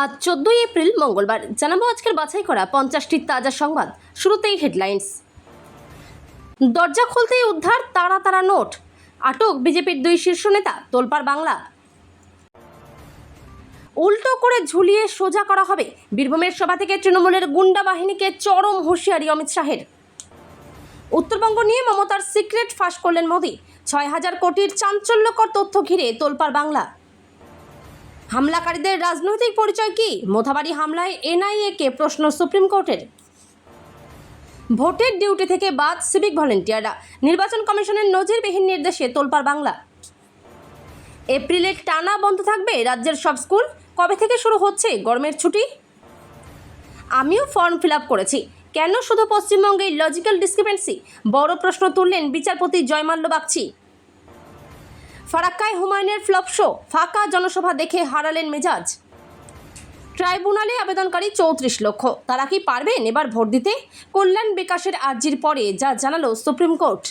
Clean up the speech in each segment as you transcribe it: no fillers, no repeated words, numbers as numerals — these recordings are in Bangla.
আজ 14 এপ্রিল মঙ্গলবার জানাবো আজকের বাছাই করা 50টি তাজা সংবাদ। শুরুতেই হেডলাইন্স। দরজা খুলতেই উদ্ধার তারা তারা নোট, আটক বিজেপির 2 শীর্ষ নেতা, তোলপাড় বাংলা। উল্টো করে ঝুলিয়ে সোজা করা হবে, বীরভূমের সভা থেকে তৃণমূলের গুন্ডা বাহিনীকে চরম হুঁশিয়ারি অমিত শাহের। উত্তরবঙ্গ নিয়ে মমতার সিক্রেট ফাঁস করলেন মোদি, 6000 কোটির চাঞ্চল্যকর তথ্য ঘিরে তোলপাড় বাংলা। হামলাকারীদের রাজনৈতিক পরিচয় কি? মোথাবাড়ি হামলায় এনআইএ-কে প্রশ্ন সুপ্রিম কোর্টের। ভোটের ডিউটি থেকে বাদ সিভিক ভলেন্টিয়াররা, নির্বাচন কমিশনের নজিরবিহীন নির্দেশে তোলপাড় বাংলা। এপ্রিলে টানা বন্ধ থাকবে রাজ্যের সব স্কুল, কবে থেকে শুরু হচ্ছে গরমের ছুটি? আমিও ফর্ম ফিল আপ করেছি, কেন শুধু পশ্চিমবঙ্গে লজিক্যাল ডিসক্রিপেন্সি? বড় প্রশ্ন তুললেন বিচারপতি জয়মাল্য বাগচি। ফারাক্কায় হুমায়ুনের ফ্লপ শো, ফাঁকা জনসভা দেখে হারালেন মেজাজ। ট্রাইব্যুনালে আবেদনকারী 34 লক্ষ, তারা কি পারবেন এবার ভোট দিতে? কল্যাণ বিকাশের আর্জির পরে যা জানালো সুপ্রিম কোর্ট।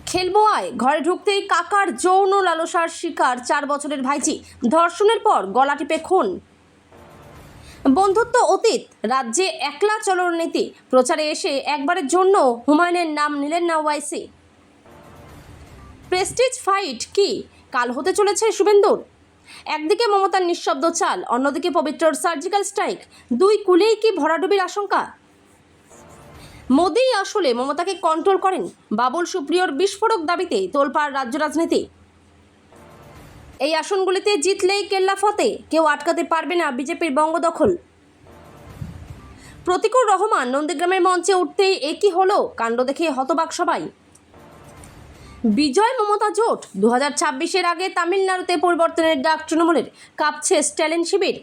খেলবো আয়, ঘরে ঢুকতেই কাকার যৌন লালসার শিকার 4 বছরের ভাইঝি, ধর্ষণের পর গলা টিপে খুন। বন্ধুত্ব অতীত, রাজ্যে একলা চলন নীতি প্রচারে এসে একবারের জন্য হুমায়ুনের নাম নিলেন না ওয়াইসি। প্রেস্টিজ ফাইট কি কাল হতে চলেছে শুভেন্দুর? একদিকে মমতার নিঃশব্দ চাল, অন্যদিকে পবিত্রর সার্জিক্যাল স্ট্রাইক, দুই কুলেই কি ভরাডুবির আশঙ্কা? মোদি আসলে মমতাকে কন্ট্রোল করেন? বাবুল সুপ্রিয়র বিস্ফোরক দাবিতে তোলপাড় রাজ্য রাজনীতি। এই আসনগুলিতে জিতলেই কেল্লা ফতে, কেউ আটকাতে পারবে না বিজেপির বঙ্গদখল। প্রতিকুর রহমান নন্দীগ্রামের মঞ্চে উঠতেই একই হলো কাণ্ড দেখে হতবাক সবাই। বিজয় মমতা জোট 2026-এর আগে তামিলনাড়ুতে পরিবর্তনের ডাক তৃণমূলের, কাঁপছে স্ট্যালিন শিবির।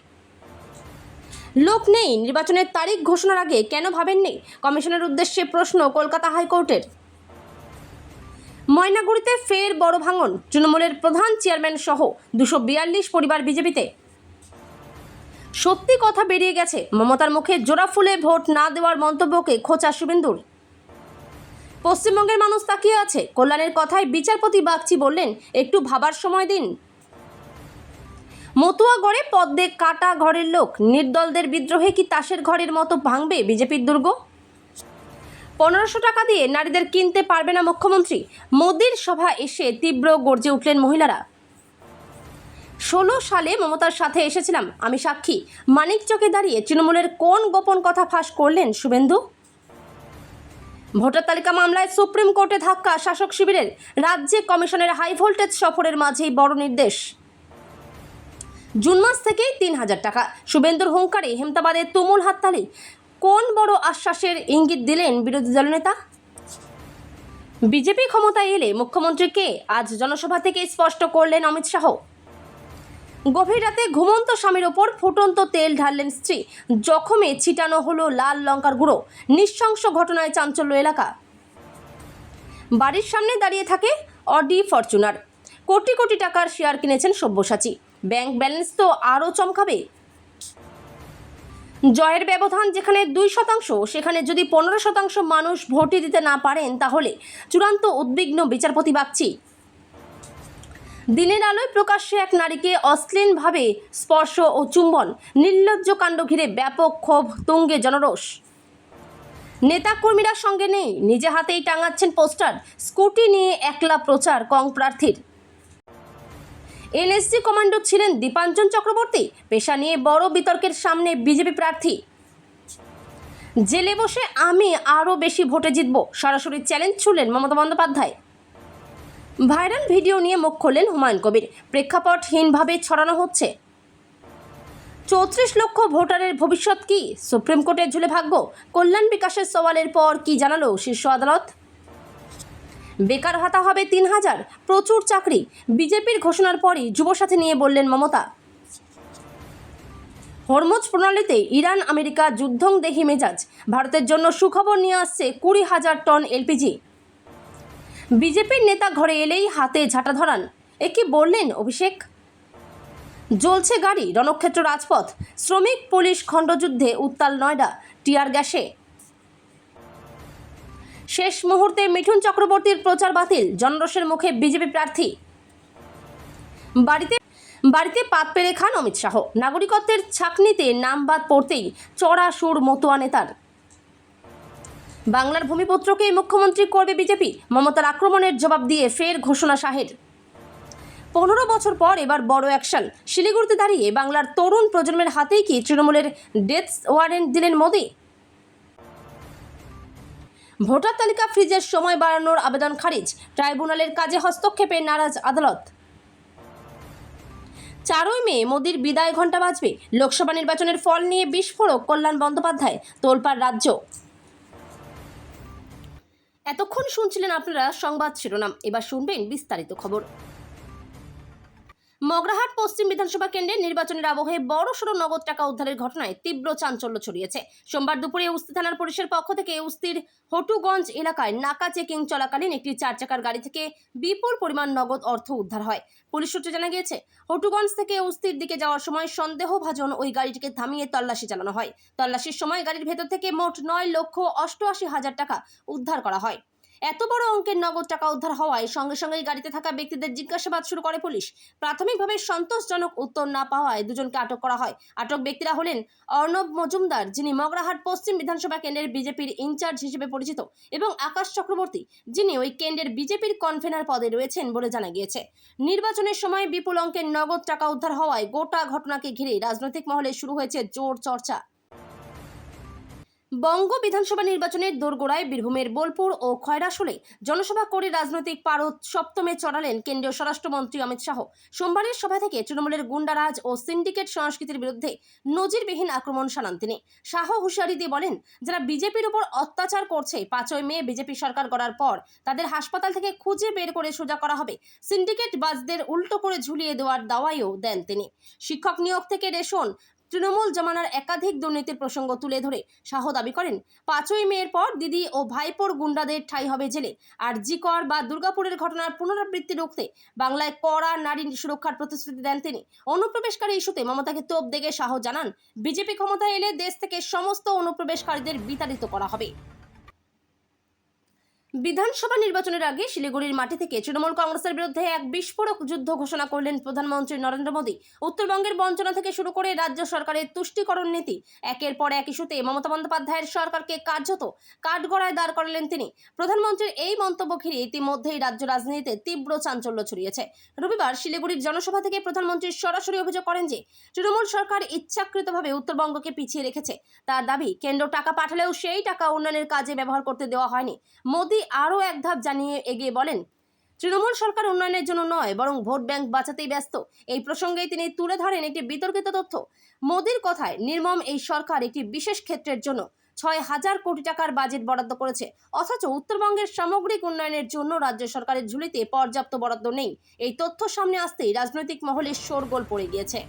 লোক নেই, নির্বাচনের তারিখ ঘোষণার আগে কেন ভাবেননি? কমিশনের উদ্দেশ্যে প্রশ্ন কলকাতা হাইকোর্টের। ময়নাগুড়িতে ফের বড় ভাঙন, তৃণমূলের প্রধান চেয়ারম্যান সহ 242 পরিবার বিজেপিতে। সত্যি কথা বেরিয়ে গেছে, মমতার মুখে জোড়া ফুলে ভোট না দেওয়ার মন্তব্যকে খোঁচা শুভেন্দুর। পশ্চিমবঙ্গের মানুষ তাকিয়ে আছে, কল্যাণের কথায় বিচারপতি বাগচি বললেন একটু ভাবার সময় দিন। মতুয়াগড়ে পদ্মে কাটা ঘরের লোক, নির্দলদের বিদ্রোহে কি তাসের ঘরের মতো ভাঙবে বিজেপির দুর্গ? 1500 টাকা দিয়ে নারীদের কিনতে পারবে না মুখ্যমন্ত্রী, মোদির সভা এসে তীব্র গর্জে উঠলেন মহিলারা। 16 সালে মমতার সাথে এসেছিলাম, আমি সাক্ষী, মানিকচকে দাঁড়িয়ে তৃণমূলের কোন গোপন কথা ফাঁস করলেন শুভেন্দু? ভোটার তালিকা মামলায় সুপ্রিম কোর্টে ধাক্কা শাসক শিবিরের, রাজ্যে কমিশনের হাই ভোল্টেজ সফরের মাঝেই বড় নির্দেশ। জুন মাস থেকেই 3000 টাকা, শুভেন্দুর হুঙ্কারে হেমতাবাদে তুমুল হাততালি। কোন বড় আশ্বাসের ইঙ্গিত দিলেন বিরোধী দলনেতা? বিজেপি ক্ষমতায় এলে মুখ্যমন্ত্রীকে আজ জনসভা থেকে স্পষ্ট করলেন অমিত শাহ। গভীর রাতে ঘুমন্ত স্বামীর ওপর ফুটন্ত তেল ঢাললেন স্ত্রী, জখমে ছিটানো হলো লাল লঙ্কার গুঁড়ো, নৃশংস ঘটনায় চাঞ্চল্য এলাকা। বাড়ির সামনে দাঁড়িয়ে থাকে অডি ফরচুনার, কোটি কোটি টাকার শেয়ার কিনেছেন সব্যসাচী, ব্যাংক ব্যালেন্স তো আরও চমকাবে। জয়ের ব্যবধান যেখানে 2%, সেখানে যদি 15% মানুষ ভোটই দিতে না পারেন, তাহলে চূড়ান্ত উদ্বিগ্ন বিচারপতি বাগচি। দিনের আলোয় প্রকাশ্যে এক নারীকে অশ্লীলভাবে স্পর্শ ও চুম্বন, নির্লজ্জ কাণ্ড ঘিরে ব্যাপক ক্ষোভ, তুঙ্গে জনরোষ। নেতাকর্মীরা সঙ্গে নেই, নিজে হাতেই টাঙাচ্ছেন পোস্টার, স্কুটি নিয়ে একলা প্রচার কং প্রার্থীর। এনএসজি কমান্ডো ছিলেন দীপাঞ্জন চক্রবর্তী, পেশা নিয়ে বড় বিতর্কের সামনে বিজেপি প্রার্থী। জেলে বসে আমি আরও বেশি ভোটে জিতব, সরাসরি চ্যালেঞ্জ ছুড়লেন মমতা বন্দ্যোপাধ্যায়। ভাইরাল ভিডিও নিয়ে মুখ খুললেন হুমায়ুন কবির, প্রেক্ষাপটহীনভাবে ছড়ানো হচ্ছে। 34 লক্ষ ভোটারের ভবিষ্যৎ কি সুপ্রিম কোর্টের ঝুলে ভাগ্য? কল্যাণ বিকাশের সওয়ালের পর কি জানালো শীর্ষ আদালত? বেকার ভাতা হবে 3000, প্রচুর চাকরি, বিজেপির ঘোষণার পরই যুবসাথী নিয়ে বললেন মমতা। হরমুজ প্রণালীতে ইরান আমেরিকা যুদ্ধংদেহী মেজাজ, ভারতের জন্য সুখবর নিয়ে আসছে 20,000 টন এলপিজি। বিজেপির নেতা ঘরে এলেই হাতে ঝাঁটা ধরান, এ কি বললেন অভিষেক? জ্বলছে গাড়ি, রণক্ষেত্র রাজপথ, শ্রমিক পুলিশ খণ্ডযুদ্ধে উত্তাল নয়ডা, টিয়ার গ্যাসে। শেষ মুহূর্তে মিঠুন চক্রবর্তীর প্রচার বাতিল, জনরোষের মুখে বিজেপি প্রার্থী। বাড়িতে পাত পেরে খান অমিত শাহ। নাগরিকত্বের ছাঁকনিতে নাম বাদ পড়তেই চড়া সুর মতুয়া নেতার। বাংলার ভূমিপুত্রকে মুখ্যমন্ত্রী করবে বিজেপি, মমতার আক্রমণের জবাব দিয়ে ফের ঘোষণা শাহের। 15 বছর পর এবার বড় অ্যাকশন। শিলিগুড়িতে দাঁড়িয়ে বাংলার তরুণ প্রজন্মের হাতেই কি তৃণমূলের ডেথ ওয়ারেন্ট দিলেন মোদি? ভোটার তালিকা ফ্রিজের সময় বাড়ানোর আবেদন খারিজ, ট্রাইব্যুনালের কাজে হস্তক্ষেপে নারাজ আদালত। 4ই মে মোদির বিদায় ঘণ্টা বাজবে। লোকসভা নির্বাচনের ফল নিয়ে বিস্ফোরক কল্যাণ বন্দ্যোপাধ্যায়, তোলপাড় রাজ্য। এতক্ষণ শুনছিলেন আপনারা সংবাদ শিরোনাম, এবার শুনবেন বিস্তারিত খবর। মগরাহাট পশ্চিম বিধানসভা কেন্দ্রে নির্বাচনের আবহে বড়সড় নগদ টাকা উদ্ধারের ঘটনায় তীব্র চাঞ্চল্য ছড়িয়েছে। সোমবার দুপুরে উস্তি থানার পুলিশের পক্ষ থেকে উস্তির হটুগঞ্জ এলাকায় নাকা চেকিং চলাকালীন একটি 4 চাকার গাড়ি থেকে বিপুল পরিমাণ নগদ অর্থ উদ্ধার হয়। পুলিশ সূত্রে জানা গিয়েছে, হটুগঞ্জ থেকে উস্তির দিকে যাওয়ার সময় সন্দেহভাজন ওই গাড়িটিকে থামিয়ে তল্লাশি চালানো হয়। তল্লাশির সময় গাড়ির ভেতর থেকে মোট 9,88,000 টাকা উদ্ধার করা হয়। এত বড় অঙ্কের নগদ টাকা উদ্ধার হওয়ায় সঙ্গে সঙ্গেই গাড়িতে থাকা ব্যক্তিদের জিজ্ঞাসাবাদ শুরু করে পুলিশ। প্রাথমিকভাবে সন্তোষজনক উত্তর না পাওয়ায় দুজনকে আটক করা হয়। আটক ব্যক্তিরা হলেন অর্ণব মজুমদার, যিনি মগরাহাট পশ্চিম বিধানসভা কেন্দ্রের বিজেপির ইনচার্জ হিসেবে পরিচিত, এবং আকাশ চক্রবর্তী, যিনি ওই কেন্দ্রের বিজেপির কনভেনার পদে রয়েছেন বলে জানা গিয়েছে। নির্বাচনের সময় বিপুল অঙ্কের নগদ টাকা উদ্ধার হওয়ায় গোটা ঘটনাকে ঘিরে রাজনৈতিক মহলে শুরু হয়েছে জোর চর্চা। বঙ্গ বিধানসভা নির্বাচনের দোরগোড়ায় বীরভূমের বোলপুর ও খয়রাশোলে জনসভা করে রাজনৈতিক পারদ সপ্তমে চড়ালেন কেন্দ্রীয় স্বরাষ্ট্রমন্ত্রী অমিত শাহ। সোমবারের সভা থেকে তৃণমূলের গুন্ডারাজ ও সিন্ডিকেট সংস্কৃতির বিরুদ্ধে নজিরবিহীন আক্রমণ শানান তিনি। শাহ হুঁশিয়ারি দিয়ে বলেন, যারা বিজেপির উপর অত্যাচার করছে 5ই মে বিজেপি সরকার গড়ার পর তাদের হাসপাতাল থেকে খুঁজে বের করে সোজা করা হবে। সিন্ডিকেট বাজদের উল্টো করে ঝুলিয়ে দেওয়ার দাওয়াইও দেন তিনি। শিক্ষক নিয়োগ থেকে রেশন, তৃণমূল জমানার একাধিক দুর্নীতির প্রসঙ্গ তুলে ধরে শাহ দাবি করেন, 5ই মের পর দিদি ও ভাইপোর গুন্ডাদের ঠাঁই হবে জেলে। আর জিকর বা দুর্গাপুরের ঘটনার পুনরাবৃত্তি রুখতে বাংলায় কড়া নারী সুরক্ষার প্রতিশ্রুতি দেন তিনি। অনুপ্রবেশকারী ইস্যুতে মমতাকে তোপ দেগে শাহ জানান, বিজেপি ক্ষমতায় এলে দেশ থেকে সমস্ত অনুপ্রবেশকারীদের বিতাড়িত করা হবে। বিধানসভা নির্বাচনের আগে শিলিগুড়ির মাটি থেকে তৃণমূল কংগ্রেসের বিরুদ্ধে এক বিস্ফোরক যুদ্ধ ঘোষণা করলেন প্রধানমন্ত্রী নরেন্দ্র মোদী। উত্তরবঙ্গের বঞ্চনা থেকে শুরু করে রাজ্য সরকারের তুষ্টিকরণ নীতি, একের পর এক ইস্যুতে মমতা বন্দ্যোপাধ্যায়ের সরকারকে কার্যত কাঠগড়ায় দাঁড় করালেন তিনি। প্রধানমন্ত্রীর এই মন্তব্য ঘিরে ইতিমধ্যেই রাজ্য রাজনীতিতে তীব্র চাঞ্চল্য ছড়িয়েছে। রবিবার শিলিগুড়ির জনসভা থেকে প্রধানমন্ত্রী সরাসরি অভিযোগ করেন যে তৃণমূল সরকার ইচ্ছাকৃতভাবে উত্তরবঙ্গকে পিছিয়ে রেখেছে। তার দাবি, কেন্দ্র টাকা পাঠালেও সেই টাকা উন্নয়নের কাজে ব্যবহার করতে দেওয়া হয়নি। মোদী আরও এক ধাপ জানিয়ে এগিয়ে বলেন, তৃণমূল সরকার উন্নয়নের জন্য নয়, বরং ভোট ব্যাংক বাঁচাতেই ব্যস্ত। এই প্রসঙ্গে তিনি তুলে ধরেন একটি বিতর্কিত তথ্য। মোদীর কথায়, নির্মম এই সরকার একটি বিশেষ ক্ষেত্রের জন্য 6,000 কোটি টাকার বাজেট বরাদ্দ করেছে, অথচ উত্তরবঙ্গের সামগ্রিক উন্নয়নের জন্য রাজ্য সরকারের ঝুলিতে পর্যাপ্ত বরাদ্দ নেই। এই তথ্য সামনে আসতেই রাজনৈতিক মহলে শোরগোল পড়ে গিয়েছে।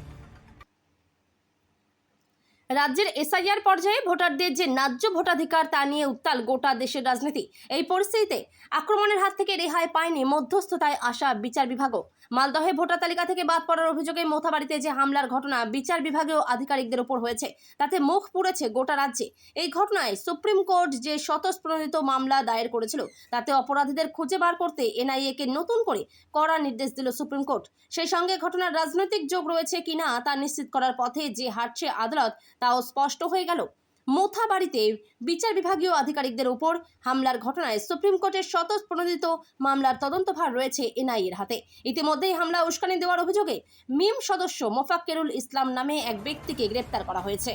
রাজ্যের এসআইআর পর্যায়ে ভোটারদের যে ন্যায্য ভোটাধিকার তা নিয়ে উত্তাল গোটা দেশের রাজনীতি। এই পরিস্থিতিতে আক্রমণের হাত থেকে রেহাই পায়নি মধ্যস্থতায় আসা বিচার বিভাগও। মালদহে ভোটার তালিকা থেকে বাদ পড়ার অভিযোগে মোথাবাড়িতে যে হামলার ঘটনা বিচার বিভাগীয় আধিকারিকদের উপর হয়েছে, তাতে মুখ পুড়েছে গোটা রাজ্যে। এই ঘটনায় সুপ্রিম কোর্ট যে স্বতঃপ্রণোদিত মামলা দায়ের করেছিল, তাতে অপরাধীদের খুঁজে বার করতে এনআইএকে নতুন করে কড়া নির্দেশ দিল সুপ্রিম কোর্ট। সেই সঙ্গে ঘটনার রাজনৈতিক যোগ রয়েছে কিনা তা নিশ্চিত করার পথে যে হাঁটছে আদালত, তাও স্পষ্ট হয়ে গেল। মোথাবাড়িতে বিচার বিভাগীয় আধিকারিকদের উপর হামলার ঘটনায় সুপ্রিম কোর্টের স্বতঃপ্রণোদিত মামলার তদন্তভার রয়েছে এনআইএর হাতে। ইতিমধ্যেই হামলা উস্কানি দেওয়ার অভিযোগে মিম সদস্য মোফাক্কেরুল ইসলাম নামে এক ব্যক্তিকে গ্রেপ্তার করা হয়েছে।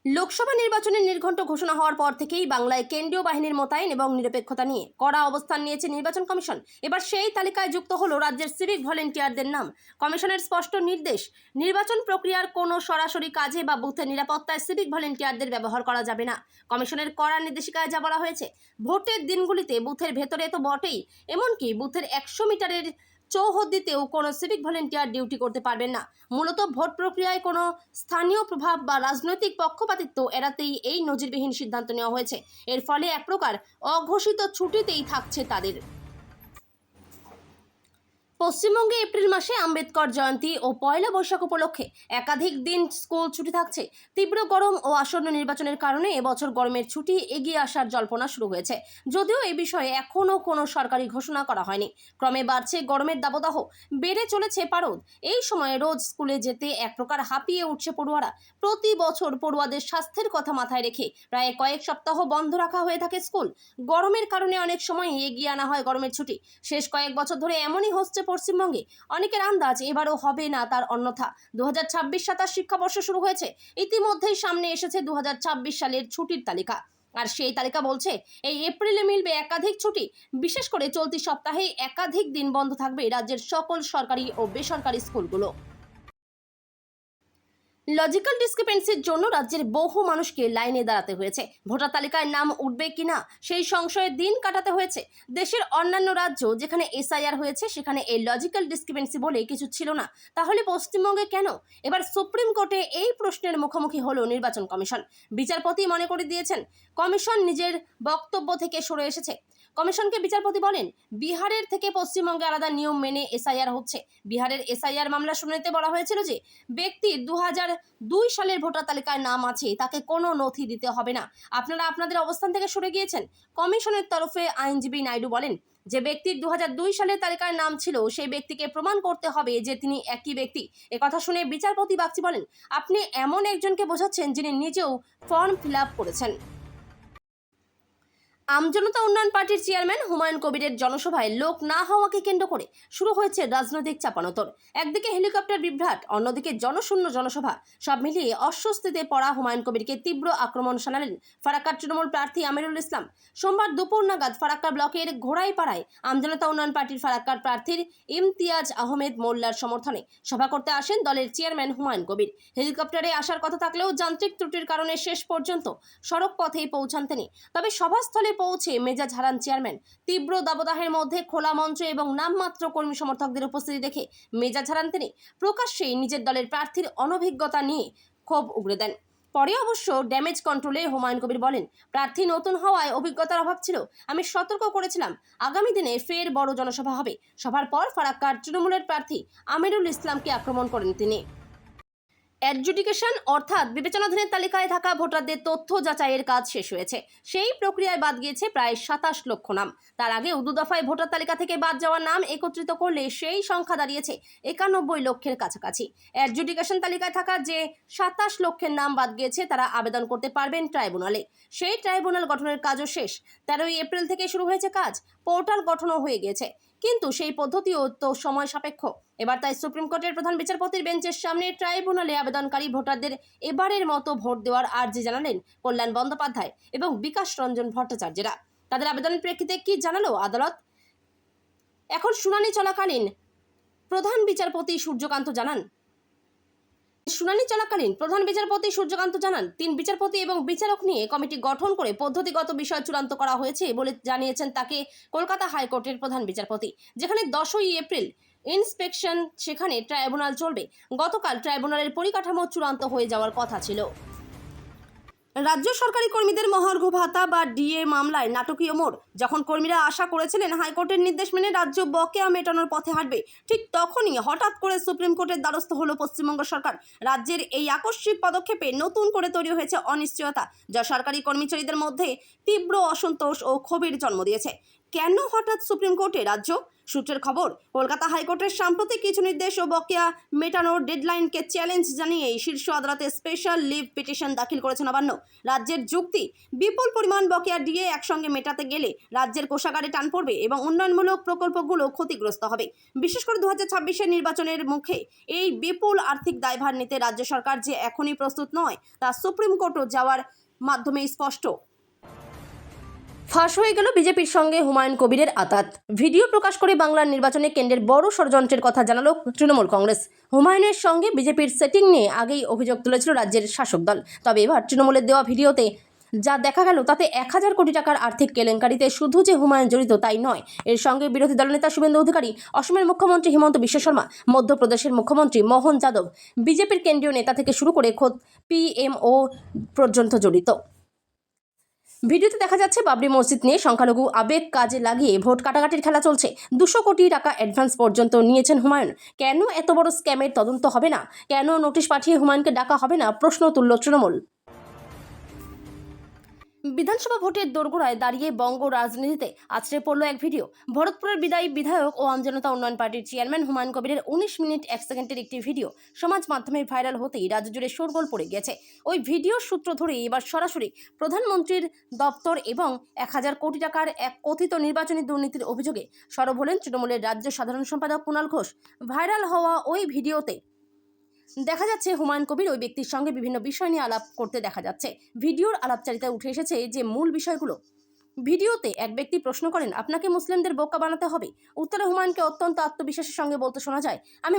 লোকসভা নির্বাচনের নির্ঘণ্ট ঘোষণা হওয়ার পর থেকেই বাংলায় কেন্দ্রীয় বাহিনীর মোতায়েন এবং নিরপেক্ষতা নিয়ে কড়া অবস্থান নিয়েছে নির্বাচন কমিশন। এবার সেই তালিকায় যুক্ত হলো রাজ্যের সিভিক ভলেন্টিয়ারদের নাম। কমিশনের স্পষ্ট নির্দেশ, নির্বাচন প্রক্রিয়ার কোনো সরাসরি কাজে বা বুথের নিরাপত্তায় সিভিক ভলেন্টিয়ারদের ব্যবহার করা যাবে না। কমিশনের কড়া নির্দেশিকায় যা বলা হয়েছে, ভোটের দিনগুলিতে বুথের ভেতরে তো বটেই, এমনকি বুথের 100 মিটারের চৌহদ্দিতেও কোনো সিভিক ভলেন্টিয়ার ডিউটি করতে পারবেন না। মূলত ভোট প্রক্রিয়ায় কোনো স্থানীয় প্রভাব বা রাজনৈতিক পক্ষপাতিত্ব এড়াতেই এই নজিরবিহীন সিদ্ধান্ত নেওয়া হয়েছে। এর ফলে এক প্রকার অঘোষিত ছুটিতেই থাকছে তাদের। পশ্চিমবঙ্গে এপ্রিল মাসে আম্বেদকর জয়ন্তী ও পয়লা বৈশাখ উপলক্ষে একাধিক দিন স্কুল ছুটি থাকছে। তীব্র গরম ও আসন্ন নির্বাচনের কারণে এবছর গরমের ছুটি এগিয়ে আসার জল্পনা শুরু হয়েছে, যদিও এই বিষয়ে এখনও কোনো সরকারি ঘোষণা করা হয়নি। ক্রমে বাড়ছে গরমের দাবদাহ, বেড়ে চলেছে পারদ। এই সময়ে রোজ স্কুলে যেতে এক প্রকার হাঁপিয়ে উঠছে পড়ুয়ারা। প্রতি বছর পড়ুয়াদের স্বাস্থ্যের কথা মাথায় রেখে প্রায় কয়েক সপ্তাহ বন্ধ রাখা হয়ে থাকে স্কুল। গরমের কারণে অনেক সময় এগিয়ে আনা হয় গরমের ছুটি। শেষ কয়েক বছর ধরে এমনই হচ্ছে পশ্চিমবঙ্গে। অনেকের আন্দাজ এবারও হবে না তার অন্যথা। 2026-27 শিক্ষাবর্ষ শুরু হয়েছে, ইতিমধ্যেই সামনে এসেছে 2026 সালের ছুটির তালিকা। আর সেই তালিকা বলছে এই এপ্রিলে মিলবে একাধিক ছুটি। বিশেষ করে চলতি সপ্তাহে একাধিক দিন বন্ধ থাকবে রাজ্যের সকল সরকারি ও বেসরকারি স্কুলগুলো। লজিক্যাল ডিসক্রিপেন্সির জন্য রাজ্যের বহু মানুষকে লাইনে দাঁড়াতে হয়েছে। ভোটার তালিকায় নাম উঠবে কিনা সেই সংশয়ে দিন কাটাতে হয়েছে। দেশের অন্যান্য রাজ্য যেখানে এসআইআর হয়েছে সেখানে এই লজিক্যাল ডিসক্রিপেন্সি বলে কিছু ছিল না, তাহলে পশ্চিমবঙ্গে কেন? এবার সুপ্রিম কোর্টে এই প্রশ্নের মুখোমুখি হলো নির্বাচন কমিশন। বিচারপতি মনে করে দিয়েছেন কমিশন নিজের বক্তব্য থেকে সরে এসেছে। কমিশনকে বিচারপতি বলেন, বিহারের থেকে পশ্চিমবঙ্গে আলাদা নিয়ম মেনে এসআইআর হচ্ছে। বিহারের এসআইআর মামলা শুনানিতে বলা হয়েছিল যে ব্যক্তি 2002 সালের ভোটার তালিকায় নাম আছে, তাকে কোনো নথি দিতে হবে না। আপনারা আপনাদের অবস্থান থেকে সরে গিয়েছেন। কমিশনের তরফে আইনজীবী নাইডু বলেন, যে ব্যক্তির 2002 সালের তালিকায় নাম ছিল সেই ব্যক্তিকে প্রমাণ করতে হবে যে তিনি একই ব্যক্তি। একথা শুনে বিচারপতি বাগচি বলেন, আপনি এমন একজনকে বোঝাচ্ছেন যিনি নিজেও ফর্ম ফিল আপ করেছেন। আমজনতা উন্নয়ন পার্টির চেয়ারম্যান হুমায়ুন কবিরের জনসভায় লোক না হওয়াকে কেন্দ্র করে শুরু হয়েছে রাজনৈতিক চাপানোতর। একদিকে হেলিকপ্টার বিভ্রাট, অন্যদিকে জনশূন্য জনসভা। সব মিলিয়ে অস্বস্তিতে পড়া হুমায়ুন কবিরকে তীব্র আক্রমণ শানালেন ফারাক্কার তৃণমূল প্রার্থী আমিরুল ইসলাম। সোমবার দুপুর নাগাদ ফারাক্কা ব্লকের ঘোড়াইপাড়ায় আমজনতা উন্নয়ন পার্টির ফারাক্কার প্রার্থীর ইমতিয়াজ আহমেদ মোল্লার সমর্থনে সভা করতে আসেন দলের চেয়ারম্যান হুমায়ুন কবির। হেলিকপ্টারে আসার কথা থাকলেও যান্ত্রিক ত্রুটির কারণে শেষ পর্যন্ত সড়ক পথেই পৌঁছান তিনি। তবে সভাস্থলে পৌঁছে মেজাজ হারান চেয়ারম্যান। তীব্র দাবদাহের মধ্যে খোলা মঞ্চ এবং নামমাত্র কর্মী সমর্থকদের উপস্থিতি দেখে মেজাজ হারান তিনি। প্রকাশ্যেই নিজের দলের প্রার্থীর অনভিজ্ঞতা নিয়ে ক্ষোভ উগরে দেন। পরে অবশ্য ড্যামেজ কন্ট্রোলে হুমায়ুন কবির বলেন, প্রার্থী নতুন হওয়ায় অভিজ্ঞতার অভাব ছিল। আমি সতর্ক করেছিলাম আগামী দিনে ফের বড় জনসভা হবে। সভার পর ফারাক্কার তৃণমূলের প্রার্থী আমিরুল ইসলামকে আক্রমণ করেন তিনি। অ্যাডজুডিকেশন অর্থাৎ বিবেচনাধীনের তালিকায় থাকা ভোটারদের তথ্য যাচাইয়ের কাজ শেষ হয়েছে। সেই প্রক্রিয়ায় বাদ গিয়েছে প্রায় 27 লক্ষ নাম। তার আগে 2 দফায় ভোটার তালিকা থেকে বাদ যাওয়া নাম একত্রিত করলে সেই সংখ্যা দাঁড়িয়েছে 91 লক্ষের কাছাকাছি। অ্যাডজুডিকেশন তালিকায় থাকা যে 27 লক্ষের নাম বাদ গিয়েছে তারা আবেদন করতে পারবেন ট্রাইব্যুনালে। সেই ট্রাইব্যুনাল গঠনের কাজও শেষ। 13 এপ্রিল থেকে শুরু হয়েছে কাজ। পোর্টাল গঠনও হয়ে গিয়েছে, কিন্তু সেই পদ্ধতিও তো সময় সাপেক্ষ। এবার তাই সুপ্রিম কোর্টের প্রধান বিচারপতির বেঞ্চের সামনে ট্রাইব্যুনালে আবেদনকারী ভোটারদের এবারের মতো ভোট দেওয়ার আর্জি জানালেন কল্যাণ বন্দ্যোপাধ্যায় এবং বিকাশ রঞ্জন ভট্টাচার্যরা। তাদের আবেদনের প্রেক্ষিতে কি জানালো আদালত? এখন শুনানি চলাকালীন প্রধান বিচারপতি সূর্যকান্ত জানান, 3 বিচারপতি এবং বিচারক নিয়ে কমিটি গঠন করে পদ্ধতিগত বিষয় চূড়ান্ত করা হয়েছে বলে জানিয়েছেন তাকে কলকাতা হাইকোর্টের প্রধান বিচারপতি। যেখানে 10ই এপ্রিল ইন্সপেকশন, সেখানে ট্রাইব্যুনাল চলবে। গতকাল ট্রাইব্যুনালের পরিকাঠামো চূড়ান্ত হয়ে যাওয়ার কথা ছিল। রাজ্য সরকারি কর্মীদের মহার্ঘ ভাতা বা ডিএ মামলায় নাটকীয় মোড়। যখন কর্মীরা আশা করেছিলেন হাইকোর্টের নির্দেশ মেনে রাজ্য বকেয়া মেটানোর পথে হাঁটবে, ঠিক তখনই হঠাৎ করে সুপ্রিম কোর্টের দ্বারস্থ হলো পশ্চিমবঙ্গ সরকার। রাজ্যের এই আকস্মিক পদক্ষেপে নতুন করে তৈরি হয়েছে অনিশ্চয়তা, যা সরকারি কর্মচারীদের মধ্যে তীব্র অসন্তোষ ও ক্ষোভের জন্ম দিয়েছে। কেন হঠাৎ সুপ্রিম কোর্টে রাজ্য? সূত্রের খবর, কলকাতা হাইকোর্টের সাম্প্রতিক কিছু নির্দেশ ও বকেয়া মেটানোর ডেডলাইনকে চ্যালেঞ্জ জানিয়ে শীর্ষ আদালতে স্পেশাল লিভ পিটিশন দাখিল করেছে নবান্ন। রাজ্যের যুক্তি, বিপুল পরিমাণ বকেয়া ডিএ একসঙ্গে মেটাতে গেলে রাজ্যের কোষাগারে টান পড়বে এবং উন্নয়নমূলক প্রকল্পগুলো ক্ষতিগ্রস্ত হবে। বিশেষ করে 2026-এর নির্বাচনের মুখে এই বিপুল আর্থিক দায়ভার নিতে রাজ্য সরকার যে এখনই প্রস্তুত নয় তা সুপ্রিম কোর্টও যাওয়ার মাধ্যমে স্পষ্ট। ফাঁস হয়ে গেল বিজেপির সঙ্গে হুমায়ুন কবিরের আঁতাত। ভিডিও প্রকাশ করে বাংলার নির্বাচনে কেন্দ্রের বড় ষড়যন্ত্রের কথা জানালো তৃণমূল কংগ্রেস। হুমায়ুনের সঙ্গে বিজেপির সেটিং নিয়ে আগেই অভিযোগ তুলেছিল রাজ্যের শাসক দল। তবে এবার তৃণমূলের দেওয়া ভিডিওতে যা দেখা গেল তাতে 1000 কোটি টাকার আর্থিক কেলেঙ্কারিতে শুধু যে হুমায়ুন জড়িত তাই নয়, এর সঙ্গে বিরোধী দলনেতা শুভেন্দু অধিকারী, অসমের মুখ্যমন্ত্রী হিমন্ত বিশ্ব শর্মা, মধ্যপ্রদেশের মুখ্যমন্ত্রী মোহন যাদব, বিজেপির কেন্দ্রীয় নেতা থেকে শুরু করে খোদ পিএমও পর্যন্ত জড়িত। ভিডিওতে দেখা যাচ্ছে বাবরি মসজিদ নিয়ে সংখ্যালঘু আবেগ কাজে লাগিয়ে ভোট কাটাকাটির খেলা চলছে। 200 কোটি টাকা অ্যাডভান্স পর্যন্ত নিয়েছেন হুমায়ুন। কেন এত বড় স্ক্যামের তদন্ত হবে না? কেন নোটিশ পাঠিয়ে হুমায়ুনকে ডাকা হবে না? প্রশ্ন তুলল তৃণমূল। বিধানসভা ভোটের দোরগোড়ায় দাঁড়িয়ে বঙ্গ রাজনীতিতে আছড়ে পড়ল এক ভিডিও। ভরতপুরের বিদায়ী বিধায়ক ও আমজনতা উন্নয়ন পার্টির চেয়ারম্যান হুমায়ুন কবিরের 19 মিনিট 1 সেকেন্ডের একটি ভিডিও সমাজ মাধ্যমে ভাইরাল হতেই রাজ্য জুড়ে শোরগোল পড়ে গেছে। ওই ভিডিওর সূত্র ধরে এবার সরাসরি প্রধানমন্ত্রীর দপ্তর এবং 1000 কোটি টাকার এক কথিত নির্বাচনী দুর্নীতির অভিযোগে সরব হলেন তৃণমূলের রাজ্য সাধারণ সম্পাদক কুণাল ঘোষ। ভাইরাল হওয়া ওই ভিডিওতে দেখা যাচ্ছে হুমায়ুন কবির ওই ব্যক্তির সঙ্গে বিভিন্ন বিষয় নিয়ে আলাপ করতে দেখা যাচ্ছে। ভিডিওর আলাপচারিতায় উঠে এসেছে যে মূল বিষয়গুলো। ভিডিওতে এক ব্যক্তি প্রশ্ন করেন, আপনাকে মুসলিমদের বোকা বানাতে হবে? উত্তরে হুমায়ুনকে অত্যন্ত আত্মবিশ্বাসের সঙ্গে বলতে শোনা যায়, আমি